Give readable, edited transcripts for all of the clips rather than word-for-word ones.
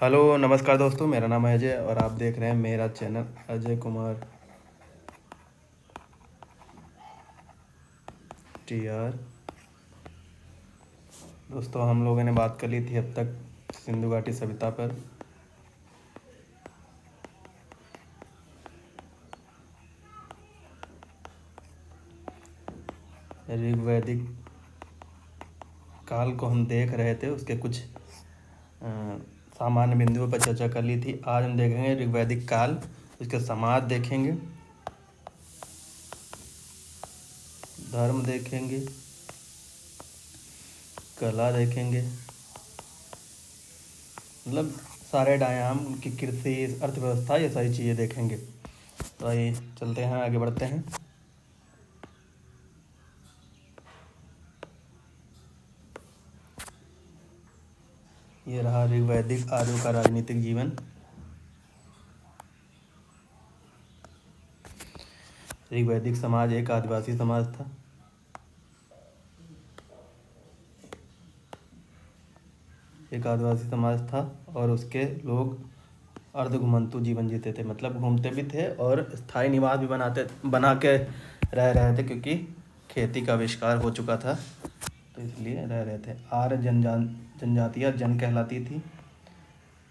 Hello नमस्कार दोस्तों, मेरा नाम है अजय और आप देख रहे हैं मेरा चैनल अजय कुमार TR। दोस्तों, हम लोगों ने बात कर ली थी अब तक सिंधु घाटी सभ्यता पर। ऋग्वैदिक काल को हम देख रहे थे, उसके कुछ सामान्य बिंदुओं पर चर्चा कर ली थी। आज हम देखेंगे ऋग्वैदिक काल, उसके समाज देखेंगे, धर्म देखेंगे, कला देखेंगे, मतलब सारे डायाम की कृषि, अर्थव्यवस्था, ये सारी चीज़ें देखेंगे। तो आइए चलते हैं, आगे बढ़ते हैं। ये रहा ऋग्वैदिक आर्यों का राजनीतिक जीवन। ऋग्वैदिक समाज एक आदिवासी समाज था। एक आदिवासी समाज था और उसके लोग अर्धघुमंतु जीवन जीते थे, मतलब घूमते भी थे और स्थायी निवास भी बना के रह रहे थे, क्योंकि खेती का आविष्कार हो चुका था, तो इसलिए रह रहे थे। आर्य जनजातियाँ जन कहलाती थी।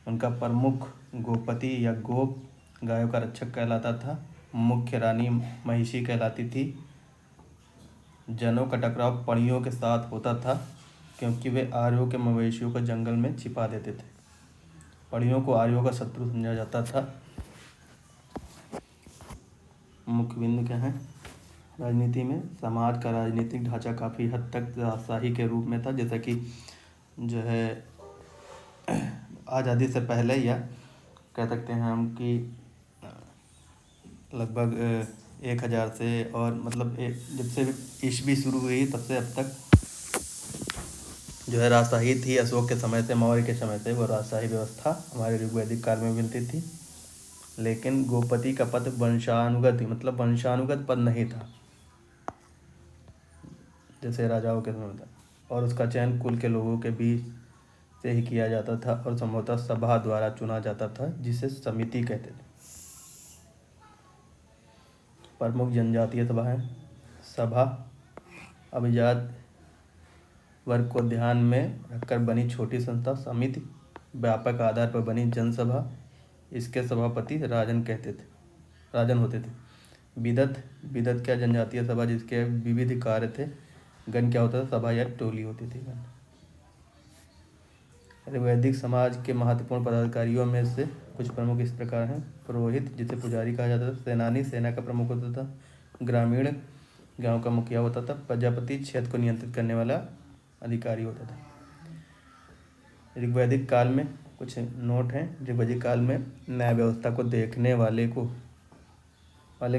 उनका प्रमुख गोपति या गोप गायों का रक्षक कहलाता था। मुख्य रानी महिषी कहलाती थी। जनों का टकराव पणियों के साथ होता था, क्योंकि वे आर्यों के मवेशियों को जंगल में छिपा देते थे। पणियों को आर्यों का शत्रु समझा जाता था। मुख्य बिंदु क्या है राजनीति में? समाज का राजनीतिक ढांचा काफ़ी हद तक राजशाही के रूप में था, जैसा कि जो है आज़ादी से पहले, या कह सकते हैं हम कि लगभग 1000 से, और मतलब जब से ईस्वी शुरू हुई तब से अब तक जो है राजशाही थी। अशोक के समय से, मौर्य के समय से वो राजशाही व्यवस्था हमारे ऋग्वैदिक काल में मिलती थी। लेकिन गोपति का पद वंशानुगत, मतलब वंशानुगत पद नहीं था जैसे राजाओं के समय था, और उसका चयन कुल के लोगों के बीच से ही किया जाता था और संभवतः सभा द्वारा चुना जाता था, जिसे समिति कहते थे। प्रमुख जनजातीय सभाएं: सभा अभिजात वर्ग को ध्यान में रखकर बनी छोटी संस्था। समिति व्यापक आधार पर बनी जनसभा। इसके सभापति राजन होते थे। विदत क्या? जनजातीय सभा जिसके विविध कार्य थे। गण क्या होता था? सभा या टोली होती थी। वैदिक समाज के महत्वपूर्ण पदाधिकारियों में से कुछ प्रमुख इस प्रकार हैं। पुरोहित, जिसे पुजारी कहा जाता था। सेनानी, सेना का प्रमुख होता था। ग्रामीण, गांव का मुखिया होता था। प्रजापति, क्षेत्र को नियंत्रित करने वाला अधिकारी होता था। ऋग्वैदिक काल में कुछ नोट हैं। ऋग्वैदिक काल में न्याय व्यवस्था को देखने वाले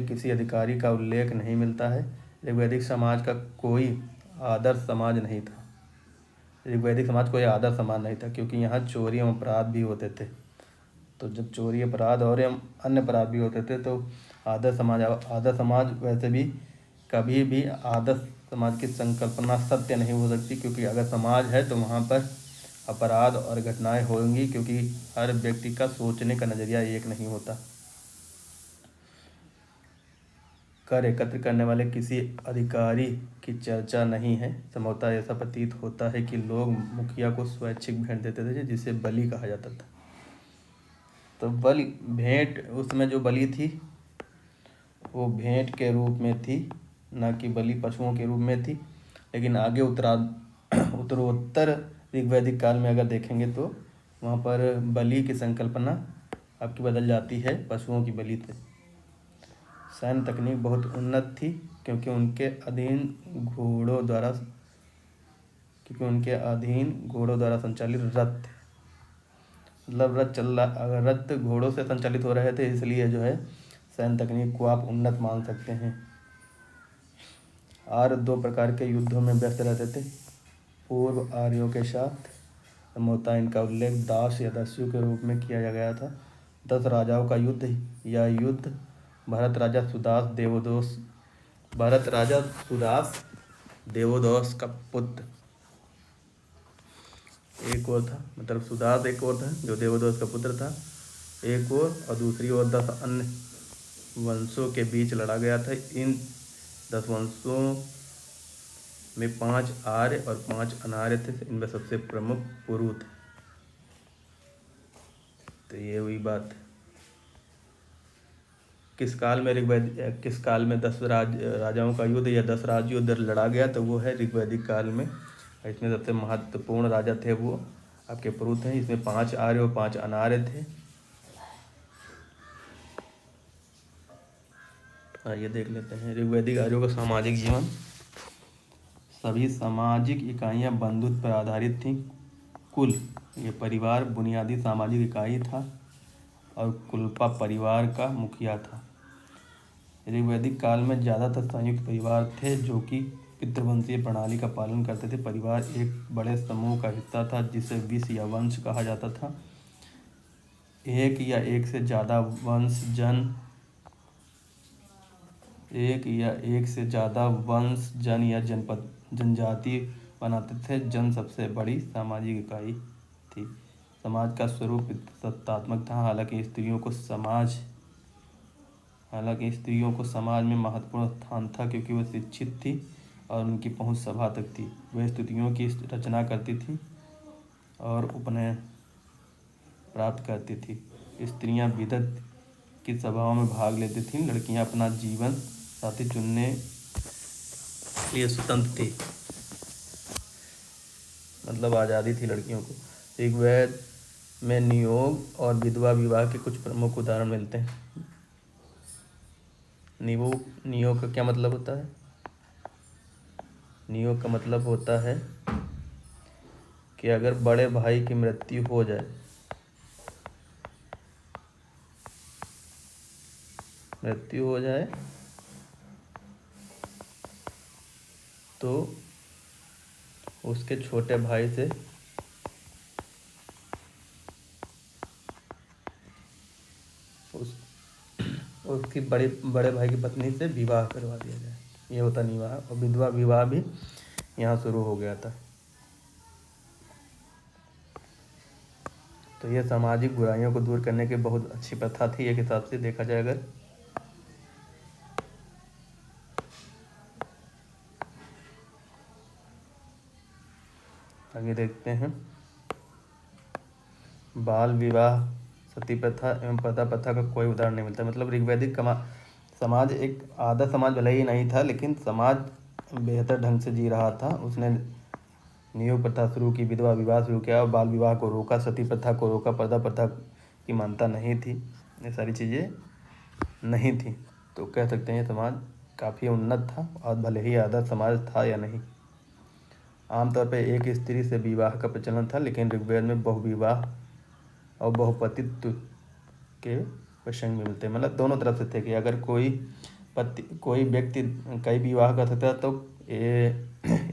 किसी अधिकारी का उल्लेख नहीं मिलता है। ऋग्वैदिक समाज का कोई आदर्श समाज नहीं था। ऋग्वैदिक समाज कोई आदर्श समाज नहीं था, क्योंकि यहाँ चोरी एवं अपराध भी होते थे। तो जब चोरी, अपराध और अन्य अपराध भी होते थे, तो आदर्श समाज वैसे भी कभी भी आदर्श समाज की संकल्पना सत्य नहीं हो सकती, क्योंकि अगर समाज है तो वहाँ पर अपराध और घटनाएं होंगी, क्योंकि हर व्यक्ति का सोचने का नज़रिया एक नहीं होता। कर एकत्र करने वाले किसी अधिकारी की चर्चा नहीं है। संभवतः ऐसा प्रतीत होता है कि लोग मुखिया को स्वैच्छिक भेंट देते थे, जिसे बलि कहा जाता था। तो भेंट, उसमें जो बलि थी वो भेंट के रूप में थी, न कि बलि पशुओं के रूप में थी। लेकिन आगे उत्तरोत्तर ऋग्वैदिक काल में अगर देखेंगे तो वहाँ पर बलि की संकल्पना आपकी बदल जाती है, पशुओं की बलि थे। सैन्य तकनीक बहुत उन्नत थी, क्योंकि उनके अधीन घोड़ों द्वारा संचालित रथ थे। मतलब अगर रथ घोड़ों से संचालित हो रहे थे, इसलिए जो है सैन्य तकनीक को आप उन्नत मान सकते हैं। आर्य 2 प्रकार के युद्धों में व्यस्त रहते थे। पूर्व आर्यों के साथ संभवतः इनका उल्लेख दास या दस्यु के रूप में किया गया था। 10 राजाओं का युद्ध। यह युद्ध भरत राजा सुदास देवोदोस का पुत्र एक और था, मतलब सुदास एक और था जो देवोदास का पुत्र था, एक और दूसरी ओर 10 अन्य वंशों के बीच लड़ा गया था। इन 10 वंशों में 5 आर्य और 5 अनार्य थे। इनमें सबसे प्रमुख पुरु थे। तो ये हुई बात। किस काल में 10 राजाओं का युद्ध या 10 राज युद्ध लड़ा गया, तो वो है ऋग्वैदिक काल में। इसमें सबसे महत्वपूर्ण राजा थे वो आपके पुरु थे। इसमें 5 आर्य और 5 अनार्य थे। ये देख लेते हैं ऋग्वैदिक आर्यों का सामाजिक जीवन। सभी सामाजिक इकाइयाँ बंधुत्व पर आधारित थीं। कुल, ये परिवार बुनियादी सामाजिक इकाई था और कुलपा परिवार का मुखिया था। ऋग्वैदिक काल में ज़्यादातर संयुक्त परिवार थे जो कि पितृवंशीय प्रणाली का पालन करते थे। परिवार एक बड़े समूह का हिस्सा था जिसे विष या वंश कहा जाता था। एक या एक से ज़्यादा वंश जन या जनजाति बनाते थे। जन सबसे बड़ी सामाजिक इकाई थी। समाज का स्वरूप सत्तात्मक था। हालांकि स्त्रियों को समाज में महत्वपूर्ण स्थान था क्योंकि वह शिक्षित थी और उनकी पहुंच सभा तक थी। वह स्तुतियों की रचना करती थी और उपनयन प्राप्त करती थी। स्त्रियां विदत की सभाओं में भाग लेती थीं। लड़कियां अपना जीवन साथी चुनने के लिए स्वतंत्र थी, मतलब आज़ादी थी लड़कियों को। ऋग्वेद में नियोग और विधवा विवाह के कुछ प्रमुख उदाहरण मिलते हैं। नियोग का क्या मतलब होता है? नियोग का मतलब होता है कि अगर बड़े भाई की मृत्यु हो जाए, तो उसके छोटे भाई से उसकी बड़े भाई की पत्नी से विवाह करवा दिया जाए, ये होता निवाह। और विधवा विवाह भी यहाँ शुरू हो गया था। तो ये सामाजिक बुराइयों को दूर करने की बहुत अच्छी प्रथा थी एक हिसाब से देखा जाए अगर। आगे देखते हैं। बाल विवाह, सती प्रथा एवं पर्दा प्रथा का कोई उदाहरण नहीं मिलता। मतलब ऋग्वैदिक समाज एक आदर्श समाज भले ही नहीं था, लेकिन समाज बेहतर ढंग से जी रहा था। उसने नियोग प्रथा शुरू की, विधवा विवाह शुरू किया, बाल विवाह को रोका, सती प्रथा को रोका, पर्दा प्रथा की मान्यता नहीं थी। ये सारी चीज़ें नहीं थी। तो कह सकते हैं समाज काफ़ी उन्नत था, और भले ही आदर्श समाज था या नहीं। आमतौर पर एक स्त्री से विवाह का प्रचलन था, लेकिन ऋग्वेद में बहुविवाह और बहुपतित्व के प्रसंग मिलते हैं। मतलब दोनों तरफ से थे कि अगर कोई व्यक्ति कई विवाह कर सकता है तो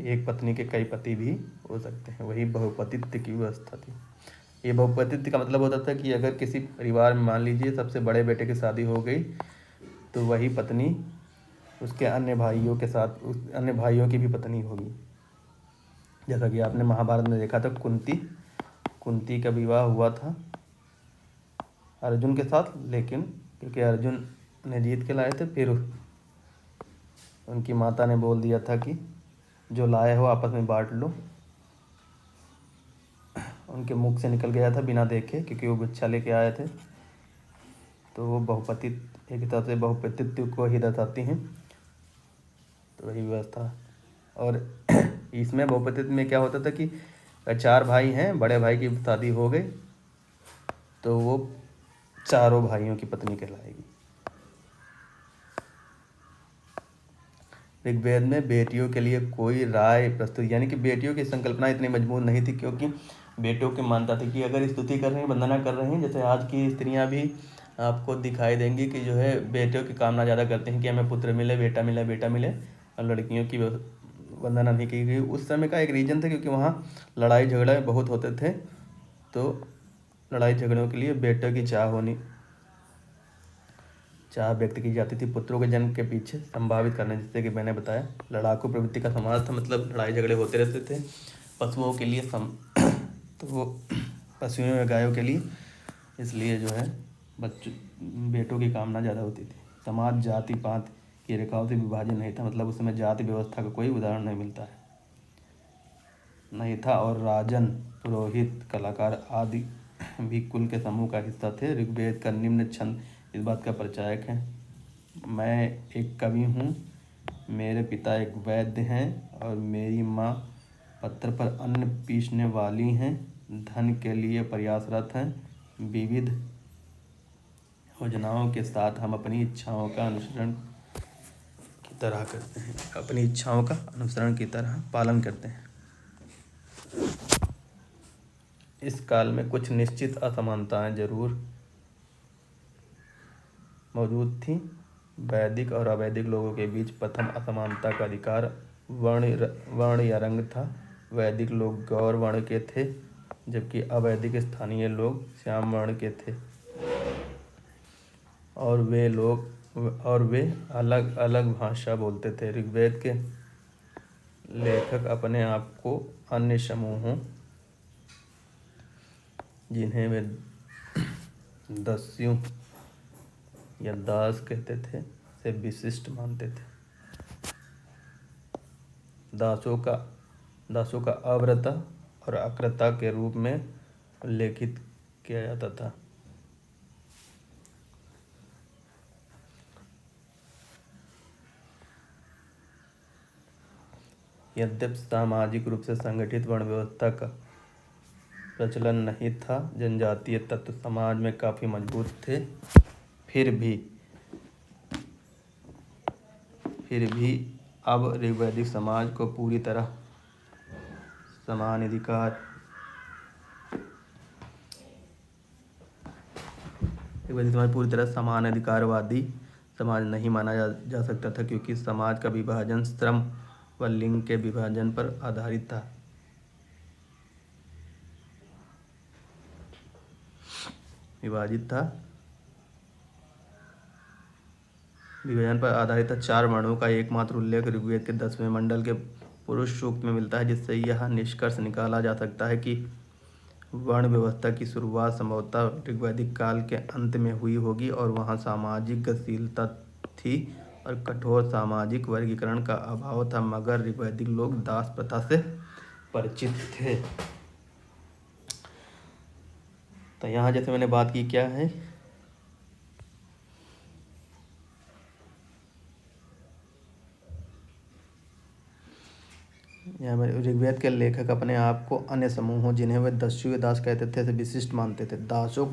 एक पत्नी के कई पति भी हो सकते हैं। वही बहुपतित्व की व्यवस्था थी। ये बहुपतित्व का मतलब होता था कि अगर किसी परिवार में मान लीजिए सबसे बड़े बेटे की शादी हो गई, तो वही पत्नी उसके अन्य भाइयों की भी पत्नी होगी। जैसा कि आपने महाभारत में देखा था, कुंती का विवाह हुआ था अर्जुन के साथ, लेकिन क्योंकि अर्जुन ने जीत के लाए थे, फिर उनकी माता ने बोल दिया था कि जो लाए हो आपस में बांट लो। उनके मुख से निकल गया था बिना देखे, क्योंकि वो गुच्छा लेके आए थे। तो वो एक तरह से बहुपतित्व को ही दर्शाती हैं। तो वही व्यवस्था। और इसमें बहुपतित्व में क्या होता था कि 4 भाई हैं, बड़े भाई की शादी हो गई तो वो चारों भाइयों की पत्नी कहलाएगी। ऋग्वेद में बेटियों के लिए कोई राय प्रस्तुत, यानी कि बेटियों की संकल्पना इतनी मजबूत नहीं थी, क्योंकि बेटियों की मानता थी कि अगर स्तुति कर रही हैं, वंदना कर रही हैं, जैसे आज की स्त्रियां भी आपको दिखाई देंगी कि जो है बेटियों की कामना ज़्यादा करते हैं कि हमें पुत्र मिले, बेटा मिले, और लड़कियों की वंदना नहीं की गई। उस समय का एक रीजन था क्योंकि वहाँ लड़ाई झगड़े बहुत होते थे। तो लड़ाई झगड़ों के लिए बेटों की चाह व्यक्त की जाती थी पुत्रों के जन्म के पीछे संभावित करने। जैसे कि मैंने बताया, लड़ाकू प्रवृत्ति का समाज था, मतलब लड़ाई झगड़े होते रहते थे। पशुओं के लिए तो वो पशुओं या गायों के लिए, इसलिए जो है बच्चों बेटों की कामना ज़्यादा होती थी। समाज जाति पात की रेखाओं से विभाजन नहीं था, मतलब उस समय जाति व्यवस्था का कोई उदाहरण नहीं मिलता है, नहीं था। और राजन, पुरोहित, कलाकार आदि भी कुल के समूह का हिस्सा थे। ऋग्वेद का निम्न छंद इस बात का परिचायक है। मैं एक कवि हूँ, मेरे पिता एक वैद्य हैं और मेरी माँ पत्थर पर अन्न पीसने वाली हैं। धन के लिए प्रयासरत हैं। विविध योजनाओं के साथ हम अपनी इच्छाओं का अनुसरण की तरह करते हैं, अपनी इच्छाओं का अनुसरण की तरह पालन करते हैं। इस काल में कुछ निश्चित असमानताएं जरूर मौजूद थी। वैदिक और अवैदिक लोगों के बीच प्रथम असमानता का अधिकार वर्ण या रंग था। वैदिक लोग गौर वर्ण के थे, जबकि अवैदिक स्थानीय लोग श्याम वर्ण के थे, और वे अलग अलग भाषा बोलते थे। ऋग्वेद के लेखक अपने आप को अन्य समूहों, जिन्हें वे दस्युं या दास कहते थे, से विशिष्ट मानते थे। दासों का अव्रता और अकृता के रूप में उल्लेखित किया जाता था। यद्यपि सामाजिक रूप से संगठित वर्ण व्यवस्था का प्रचलन नहीं था, जनजातीय तत्व समाज में काफ़ी मजबूत थे। फिर भी अब ऋग्वैदिक समाज को पूरी तरह समान अधिकारवादी समाज नहीं माना जा सकता था, क्योंकि समाज का विभाजन श्रम व लिंग के विभाजन पर आधारित था। विभाजन पर आधारित 4 वर्णों का एकमात्र उल्लेख ऋग्वेद के 10वें मंडल के पुरुष सूक्त में मिलता है, जिससे यह निष्कर्ष निकाला जा सकता है कि वर्ण व्यवस्था की शुरुआत संभवतः ऋग्वैदिक काल के अंत में हुई होगी, और वहाँ सामाजिक गतिशीलता थी और कठोर सामाजिक वर्गीकरण का अभाव था, मगर ऋग्वैदिक लोग दास प्रथा से परिचित थे। तो यहाँ जैसे मैंने बात की, क्या है, यहाँ पर ऋग्वेद के लेखक अपने आप को अन्य समूहों, जिन्हें वे दस्यु या दास कहते थे, से विशिष्ट मानते थे। दासों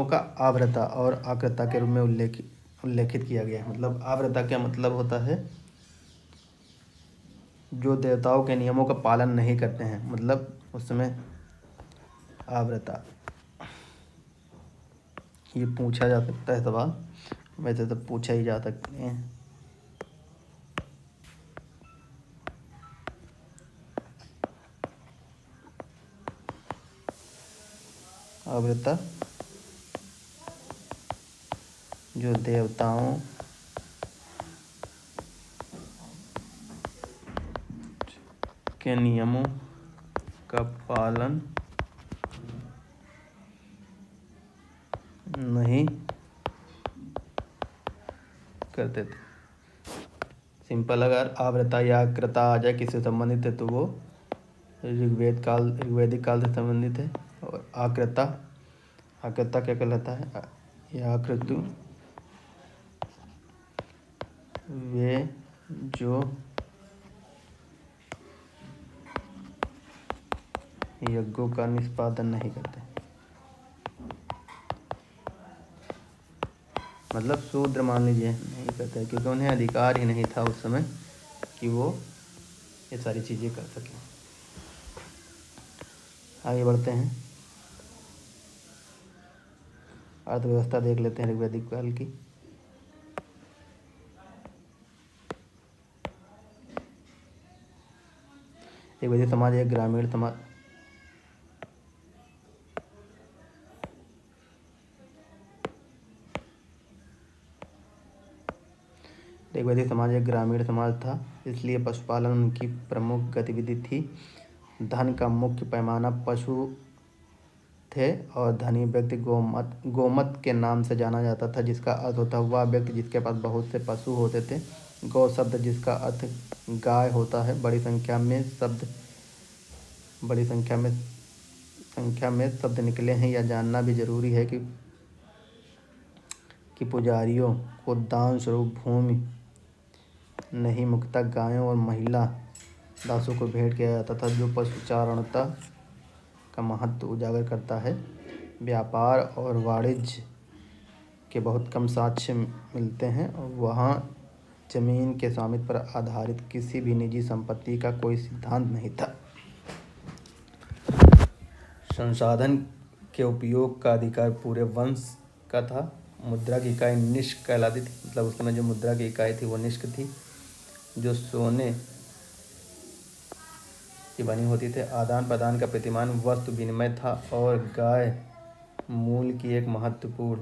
का आव्रता और आकृता के रूप में उल्लेखित किया गया है। मतलब आव्रता क्या मतलब होता है, जो देवताओं के नियमों का पालन नहीं करते हैं, मतलब उस समय आव्रता। ये पूछा जा सकता है सवाल, वैसे तो पूछा ही जा सकते हैं। आव्रता जो देवताओं के नियमों का पालन नहीं करते थे। सिंपल, अगर आव्रता या आकृता आ जाए किससे संबंधित है, तो वो ऋग्वैदिक काल से संबंधित है। और आकृता क्या कहलाता है, या आकृतु वे जो यज्ञों का निष्पादन नहीं करते, मतलब शूद्र मान लीजिए, नहीं करते, क्योंकि उन्हें अधिकार ही नहीं था उस समय कि वो ये सारी चीज़ें कर सकें। आगे बढ़ते हैं, अर्थव्यवस्था देख लेते हैं ऋग्वैदिक काल की। ऋग्वैदिक समाज एक ग्रामीण समाज ऋग्वैदिक समाज एक ग्रामीण समाज था, इसलिए पशुपालन उनकी प्रमुख गतिविधि थी। धन का मुख्य पैमाना पशु थे और धनी व्यक्ति गोमत के नाम से जाना जाता था, जिसका अर्थ होता वह व्यक्ति जिसके पास बहुत से पशु होते थे। गौ शब्द जिसका अर्थ गाय होता है। बड़ी संख्या में शब्द निकले हैं। यह जानना भी जरूरी है कि पुजारियों को दान स्वरूप भूमि नहीं, मुख्यतः गायों और महिला दासों को भेंट किया जाता था, जो पशुचारणता का महत्व उजागर करता है। व्यापार और वाणिज्य के बहुत कम साक्ष्य मिलते हैं और वहाँ जमीन के स्वामित्व पर आधारित किसी भी निजी संपत्ति का कोई सिद्धांत नहीं था। संसाधन के उपयोग का अधिकार पूरे वंश का था। मुद्रा की इकाई निष्क कहलाती थी, मतलब उस समय जो मुद्रा की इकाई थी वो निष्क थी, जो सोने की बनी होती थी। आदान प्रदान का प्रतिमान वस्तु विनिमय था और गाय मूल की एक महत्वपूर्ण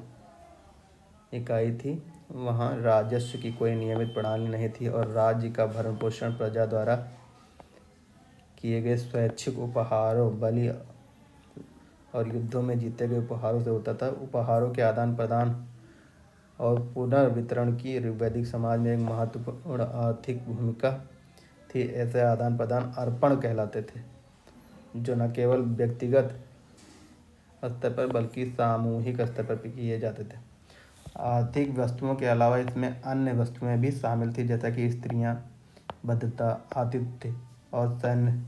इकाई थी। वहाँ राजस्व की कोई नियमित प्रणाली नहीं थी और राज्य का भरण पोषण प्रजा द्वारा किए गए स्वैच्छिक उपहारों, बलि और युद्धों में जीते गए उपहारों से होता था। उपहारों के आदान प्रदान और पुनर्वितरण की ऋग्वैदिक समाज में एक महत्वपूर्ण आर्थिक भूमिका थी। ऐसे आदान प्रदान अर्पण कहलाते थे, जो न केवल व्यक्तिगत स्तर पर बल्कि सामूहिक स्तर पर किए जाते थे। आर्थिक वस्तुओं के अलावा इसमें अन्य वस्तुएं भी शामिल थी, जैसा कि स्त्रियां, भद्रता, आतिथ्य और सैन्य।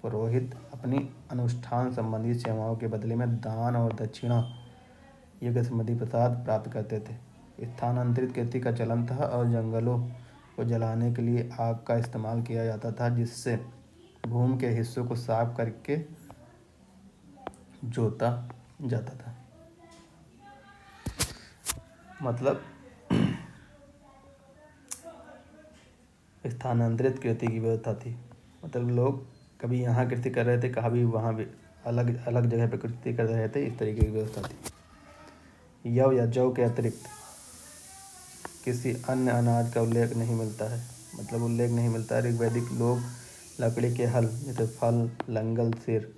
पुरोहित अपनी अनुष्ठान संबंधी सेवाओं के बदले में दान और दक्षिणा, यज्ञ संबंधी प्रसाद प्राप्त करते थे। स्थानांतरित कृषि का चलन था और जंगलों को जलाने के लिए आग का इस्तेमाल किया जाता था, जिससे भूमि के हिस्सों को साफ करके जोता जाता था। मतलब स्थानांतरित कृषि की व्यवस्था थी, मतलब लोग कभी यहाँ कृषि कर रहे थे, कभी वहाँ भी अलग अलग जगह पर कृषि कर रहे थे। इस तरीके की व्यवस्था थी। यव या जौ के अतिरिक्त किसी अन्य अनाज का उल्लेख नहीं मिलता है, मतलब उल्लेख नहीं मिलता है। ऋग्वैदिक लोग लकड़ी के हल जैसे फल, लंगल, सिर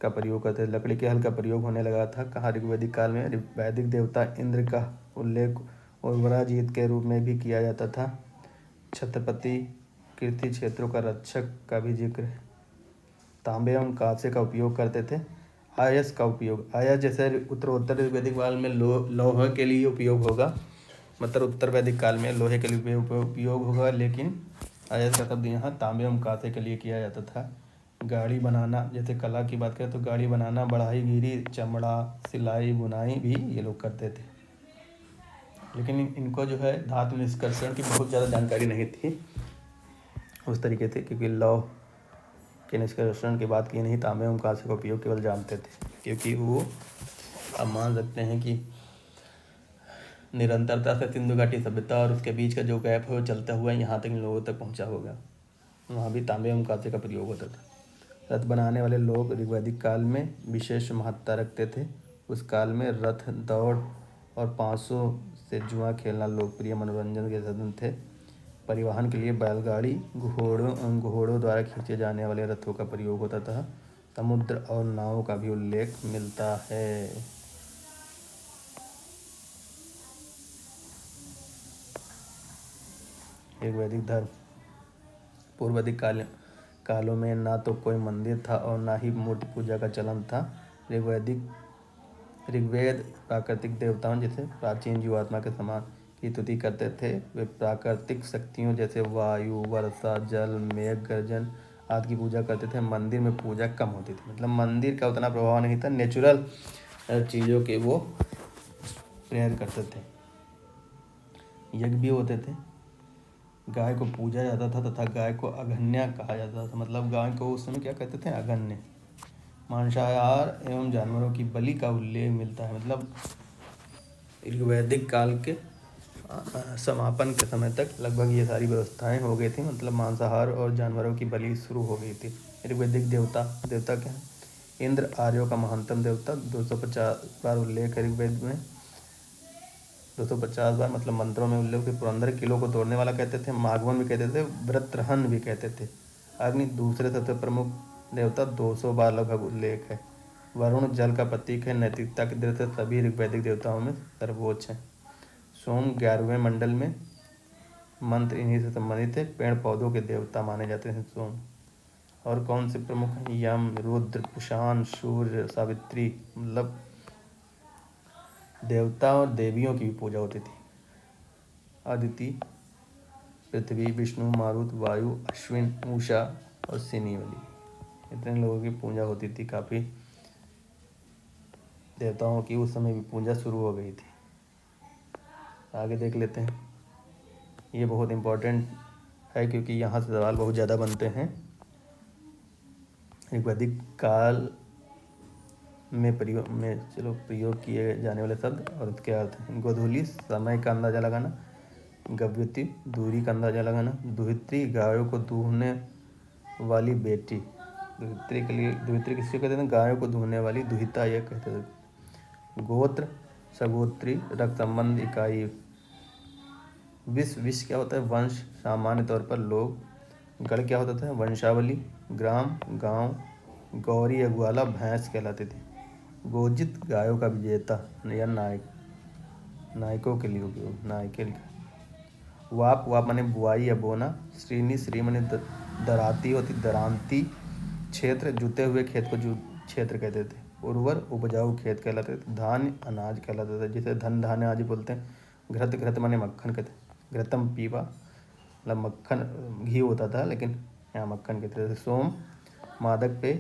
का प्रयोग करते थे। लकड़ी के हल का प्रयोग होने लगा था। कहाँ? ऋग्वैदिक काल में। वैदिक देवता इंद्र का उल्लेख उर्वरा जीत के रूप में भी किया जाता था। छत्रपति कृषि क्षेत्रों का रक्षक का भी जिक्र है। तांबे एवं कांसे का उपयोग करते थे। आयस का उपयोग, आयस जैसे उत्तर वैदिक काल में लोहे के लिए उपयोग होगा, मतलब उत्तर वैदिक काल में लोहे के लिए उपयोग होगा, लेकिन आयस का शब्द यहाँ तांबे एवं कांसे के लिए किया जाता था। गाड़ी बनाना, जैसे कला की बात करें तो गाड़ी बनाना, बढ़ाईगीरी, चमड़ा, सिलाई, बुनाई भी ये लोग करते थे। लेकिन इनको जो है धातु निष्कर्षण की बहुत ज़्यादा जानकारी नहीं थी उस तरीके से, क्योंकि लौह के निष्कर्षण की बात की नहीं, तांबे एवं कांसे का उपयोग केवल जानते थे, क्योंकि वो अब मान सकते हैं कि निरंतरता से सिंधु घाटी सभ्यता और उसके बीच का जो गैप है वो चलता हुआ यहाँ तक इन लोगों तक पहुँचा होगा। वहाँ भी तांबे एवं कांसे का प्रयोग होता था। रथ बनाने वाले लोग ऋग्वैदिक काल में विशेष महत्ता रखते थे। उस काल में रथ दौड़ और पांसों से जुआ खेलना लोकप्रिय मनोरंजन के साधन थे। परिवहन के लिए बैलगाड़ी, घोड़ों द्वारा खींचे जाने वाले रथों का प्रयोग होता था। समुद्र और नावों का भी उल्लेख मिलता है। ऋग्वैदिक धर्म। पूर्व वैदिक कालों में ना तो कोई मंदिर था और ना ही मूर्ति पूजा का चलन था। ऋग्वेद प्राकृतिक देवताओं जैसे प्राचीन जीवात्मा के समान की स्तुति करते थे। वे प्राकृतिक शक्तियों जैसे वायु, वर्षा, जल, मेघ, गर्जन आदि की पूजा करते थे। मंदिर में पूजा कम होती थी, मतलब मंदिर का उतना प्रभाव नहीं था। नेचुरल चीज़ों के वो प्रेयर करते थे। यज्ञ भी होते थे। गाय को पूजा जाता था तथा गाय को अघन्या कहा जाता था, मतलब गाय को उस समय क्या कहते थे? अघन्य। मांसाहार एवं जानवरों की बलि का उल्लेख मिलता है, मतलब ऋग्वैदिक काल के समापन के समय तक लगभग ये सारी व्यवस्थाएं हो गई थी, मतलब मांसाहार और जानवरों की बलि शुरू हो गई थी। ऋग्वैदिक देवता क्या है? इंद्र आर्यों का महानतम देवता। 250 बार उल्लेख है ऋग्वेद में। 250 बार, मतलब मंत्रों में उल्लेख। पुरंदर किलों को तोड़ने वाला कहते थे। माघवन भी कहते थे, व्रतरहन भी कहते थे। अग्नि दूसरे सबसे प्रमुख देवता, 200 बार लगभग उल्लेख है। वरुण जल का प्रतीक है, नैतिकता की दृष्टि से सभी ऋग्वैदिक देवताओं में सर्वोच्च है। सोम 11वें मंडल में, मंत्र इन्हीं से संबंधित है। पेड़ पौधों के देवता माने जाते हैं सोम। और कौन से प्रमुख हैं? यम, रुद्र, कुषाण, सूर्य, सावित्री, मतलब देवता और देवियों की भी पूजा होती थी। अदिति, पृथ्वी, विष्णु, मारुत, वायु, अश्विन, उषा और सिनीवली, इतने लोगों की पूजा होती थी। काफ़ी देवताओं की उस समय भी पूजा शुरू हो गई थी। आगे देख लेते हैं। ये बहुत इम्पोर्टेंट है क्योंकि यहाँ से सवाल बहुत ज़्यादा बनते हैं। ऋग्वैदिक काल में प्रयोग किए जाने वाले शब्द और उसके अर्थ। गोधूली, समय का अंदाज़ा लगाना। गव्यति, दूरी का अंदाज़ा लगाना। दुहित्री, गायों को दूहने वाली बेटी। दुहित्री किसको कहते हैं? गायों को दूहने वाली दुहिता यह कहते थे। गोत्र, सगोत्री, रक्त संबंध इकाई। विष क्या होता है? वंश, सामान्य तौर पर लोग। गढ़ क्या होता था? वंशावली। ग्राम, गांव। गौरी या ग्वाला भैंस कहलाती थी। गोजित, गायों का विजेता या नायक, नायकों के लिए उपयोग, नायके लिखा। वाप माने बुआई या बोना। श्रीनी, श्री माने दराती होती, दरांती। क्षेत्र, जुते हुए खेत को क्षेत्र कहते थे। उर्वर, उपजाऊ खेत कहलाते थे। धान्य, अनाज कहलाता था, जिसे धन धान्य आदि बोलते हैं। घृत माने मक्खन कहते हैं। घृतम पीवा, मतलब मक्खन, घी होता था लेकिन यहाँ मक्खन कहते थे। सोम, मादक पे।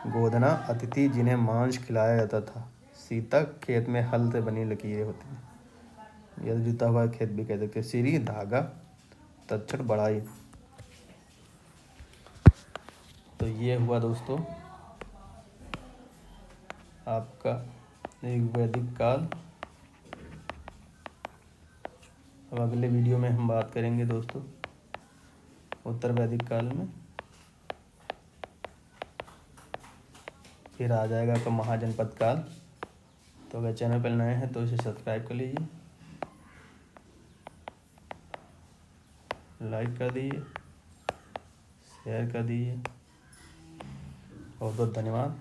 गोधना, अतिथि जिन्हें मांस खिलाया जाता था। सीता, खेत में हल से बनी लकीरें होती थी, यह जुता हुआ खेत भी कह सकते। सिरी, धागा। तक्षण, बढ़ाई। तो ये हुआ दोस्तों आपका ऋग्वैदिक काल। अब अगले वीडियो में हम बात करेंगे दोस्तों उत्तर वैदिक काल में। फिर आ जाएगा आपका महाजनपद काल। तो अगर चैनल पर नए हैं तो इसे सब्सक्राइब कर लीजिए, लाइक कर दीजिए, शेयर कर दीजिए। बहुत बहुत धन्यवाद।